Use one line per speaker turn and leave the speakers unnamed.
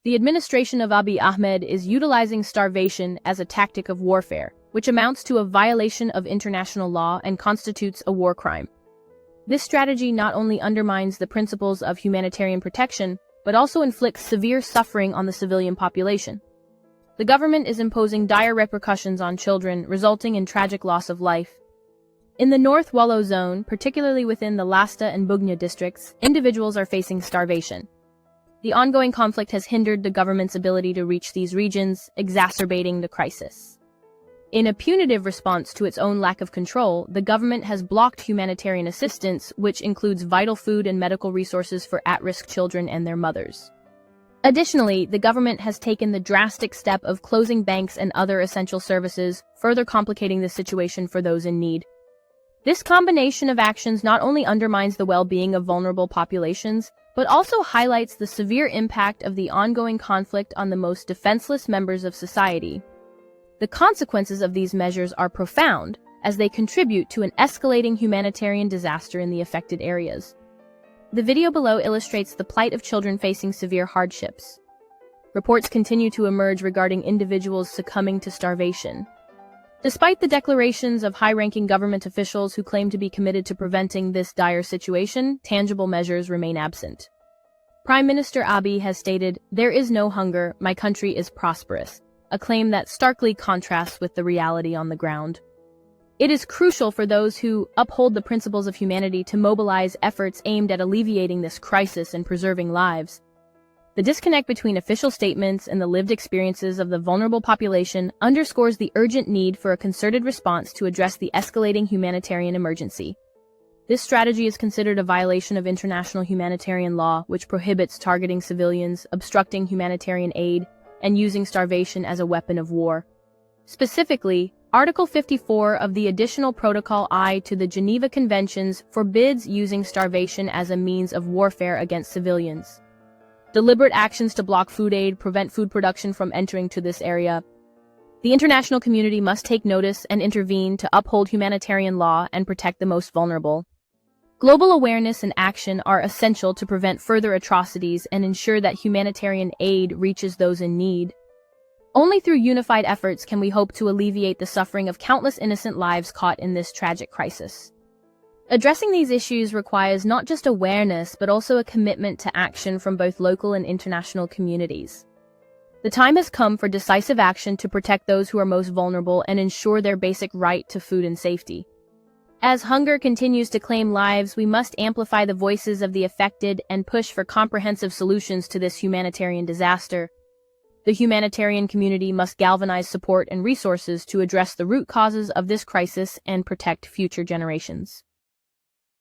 The administration of Abiy Ahmed is utilizing starvation as a tactic of warfare, which amounts to a violation of international law and constitutes a war crime. This strategy not only undermines the principles of humanitarian protection, but also inflicts severe suffering on the civilian population. The government is imposing dire repercussions on children, resulting in tragic loss of life. In the North Wollo Zone, particularly within the Lasta and Bugna districts, individuals are facing starvation. The ongoing conflict has hindered the government's ability to reach these regions, exacerbating the crisis. In a punitive response to its own lack of control, the government has blocked humanitarian assistance, which includes vital food and medical resources for at-risk children and their mothers. Additionally, the government has taken the drastic step of closing banks and other essential services, further complicating the situation for those in need. This combination of actions not only undermines the well-being of vulnerable populations, but also highlights the severe impact of the ongoing conflict on the most defenseless members of society. The consequences of these measures are profound, as they contribute to an escalating humanitarian disaster in the affected areas. The video below illustrates the plight of children facing severe hardships. Reports continue to emerge regarding individuals succumbing to starvation. Despite the declarations of high-ranking government officials who claim to be committed to preventing this dire situation, tangible measures remain absent. Prime Minister Abiy has stated, "There is no hunger, my country is prosperous," a claim that starkly contrasts with the reality on the ground. It is crucial for those who uphold the principles of humanity to mobilize efforts aimed at alleviating this crisis and preserving lives. The disconnect between official statements and the lived experiences of the vulnerable population underscores the urgent need for a concerted response to address the escalating humanitarian emergency. This strategy is considered a violation of international humanitarian law, which prohibits targeting civilians, obstructing humanitarian aid, and using starvation as a weapon of war. Specifically, Article 54 of the Additional Protocol I to the Geneva Conventions forbids using starvation as a means of warfare against civilians. Deliberate actions to block food aid prevent food production from entering to this area. The international community must take notice and intervene to uphold humanitarian law and protect the most vulnerable. Global awareness and action are essential to prevent further atrocities and ensure that humanitarian aid reaches those in need. Only through unified efforts can we hope to alleviate the suffering of countless innocent lives caught in this tragic crisis. Addressing these issues requires not just awareness, but also a commitment to action from both local and international communities. The time has come for decisive action to protect those who are most vulnerable and ensure their basic right to food and safety. As hunger continues to claim lives, we must amplify the voices of the affected and push for comprehensive solutions to this humanitarian disaster. The humanitarian community must galvanize support and resources to address the root causes of this crisis and protect future generations.